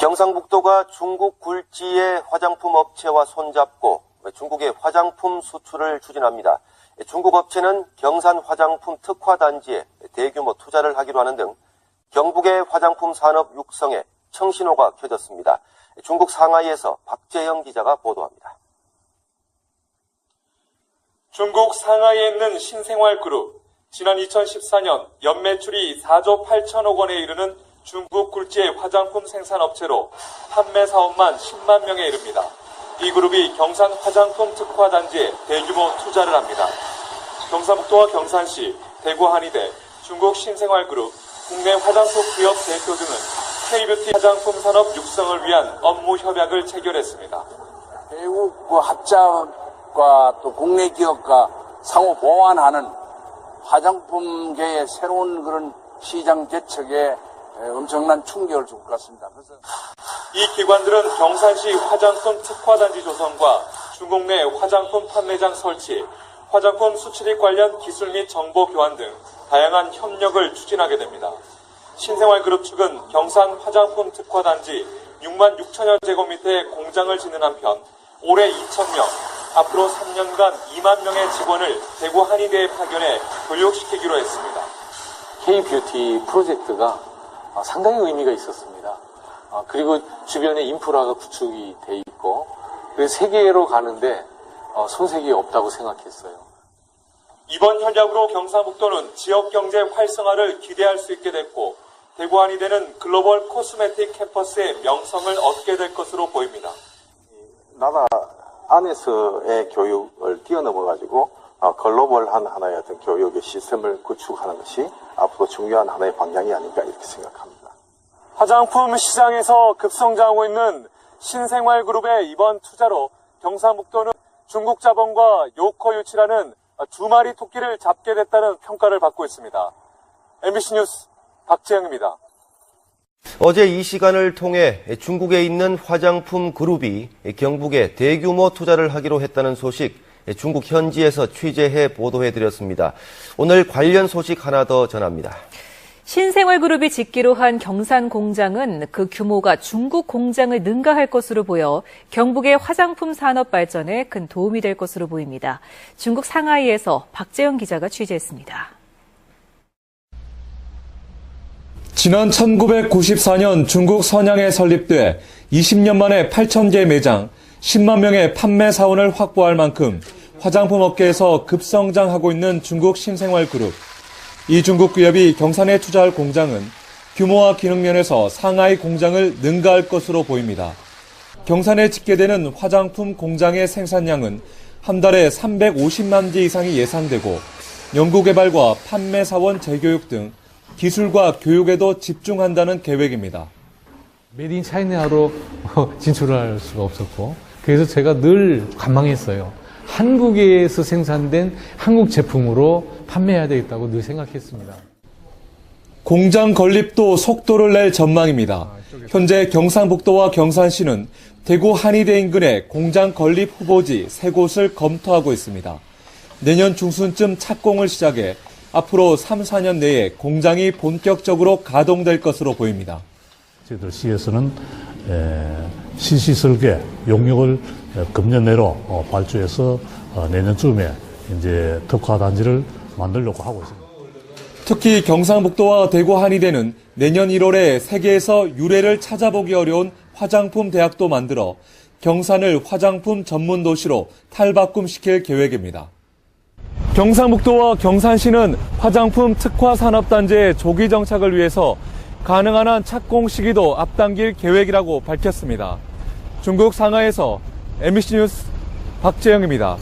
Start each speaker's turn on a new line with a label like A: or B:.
A: 경상북도가 중국 굴지의 화장품 업체와 손잡고 중국의 화장품 수출을 추진합니다. 중국 업체는 경산 화장품 특화 단지에 대규모 투자를 하기로 하는 등 경북의 화장품 산업 육성에 청신호가 켜졌습니다. 중국 상하이에서 박재영 기자가 보도합니다.
B: 중국 상하이에 있는 신생활그룹, 지난 2014년 연매출이 4조 8천억 원에 이르는 중국 굴지의 화장품 생산업체로 판매 사업만 10만 명에 이릅니다. 이 그룹이 경산 화장품 특화 단지에 대규모 투자를 합니다. 경상북도와 경산시, 대구 한의대, 중국 신생활그룹, 국내 화장품 기업 대표 등은 K뷰티 화장품 산업 육성을 위한 업무 협약을 체결했습니다.
C: 외국 합작과 또 국내 기업과 상호 보완하는 화장품계의 새로운 그런 시장 개척에 엄청난 충격을 줄 것 같습니다. 그래서
B: 이 기관들은 경산시 화장품 특화단지 조성과 중국 내 화장품 판매장 설치, 화장품 수출입 관련 기술 및 정보 교환 등 다양한 협력을 추진하게 됩니다. 신생활그룹 측은 경산 화장품 특화단지 6만 6천여 제곱미터의 공장을 짓는 한편 올해 2,000명, 앞으로 3년간 2만 명의 직원을 대구 한의대에 파견해 교육시키기로 했습니다.
D: K뷰티 프로젝트가 상당히 의미가 있었습니다. 그리고 주변에 인프라가 구축이 돼 있고, 그래서 세계로 가는데 손색이 없다고 생각했어요.
B: 이번 협약으로 경상북도는 지역경제 활성화를 기대할 수 있게 됐고, 대구 한의대는 글로벌 코스메틱 캠퍼스의 명성을 얻게 될 것으로 보입니다.
E: 나라 안에서의 교육을 뛰어넘어가지고 글로벌한 하나의 어떤 교육의 시스템을 구축하는 것이 앞으로 중요한 하나의 방향이 아닌가 이렇게 생각합니다.
B: 화장품 시장에서 급성장하고 있는 신생활그룹의 이번 투자로 경상북도는 중국 자본과 요커 유치라는 두 마리 토끼를 잡게 됐다는 평가를 받고 있습니다. MBC 뉴스 박재영입니다.
A: 어제 이 시간을 통해 중국에 있는 화장품 그룹이 경북에 대규모 투자를 하기로 했다는 소식 중국 현지에서 취재해 보도해드렸습니다. 오늘 관련 소식 하나 더 전합니다.
F: 신생활그룹이 짓기로 한 경산 공장은 그 규모가 중국 공장을 능가할 것으로 보여 경북의 화장품 산업 발전에 큰 도움이 될 것으로 보입니다. 중국 상하이에서 박재영 기자가 취재했습니다.
G: 지난 1994년 중국 선양에 설립돼 20년 만에 8,000개 매장, 10만 명의 판매 사원을 확보할 만큼 화장품 업계에서 급성장하고 있는 중국 신생활그룹. 이 중국 기업이 경산에 투자할 공장은 규모와 기능 면에서 상하이 공장을 능가할 것으로 보입니다. 경산에 짓게 되는 화장품 공장의 생산량은 한 달에 350만 개 이상이 예상되고 연구개발과 판매 사원 재교육 등 기술과 교육에도 집중한다는 계획입니다.
H: 메이드 인 차이나로 진출할 수가 없었고, 그래서 제가 늘 관망했어요. 한국에서 생산된 한국 제품으로 판매해야 되겠다고 늘 생각했습니다.
G: 공장 건립도 속도를 낼 전망입니다. 현재 경상북도와 경산시는 대구 한의대 인근에 공장 건립 후보지 3곳을 검토하고 있습니다. 내년 중순쯤 착공을 시작해 앞으로 3, 4년 내에 공장이 본격적으로 가동될 것으로 보입니다.
I: 저희들 시에서는 신시설계 용역을 금년 내로 발주해서 내년쯤에 이제 특화 단지를 만들려고 하고 있습니다.
G: 특히 경상북도와 대구 한의대는 내년 1월에 세계에서 유례를 찾아보기 어려운 화장품 대학도 만들어 경산을 화장품 전문 도시로 탈바꿈시킬 계획입니다. 경상북도와 경산시는 화장품 특화 산업단지의 조기 정착을 위해서 가능한 한 착공 시기도 앞당길 계획이라고 밝혔습니다. 중국 상하이에서 MBC 뉴스 박재영입니다.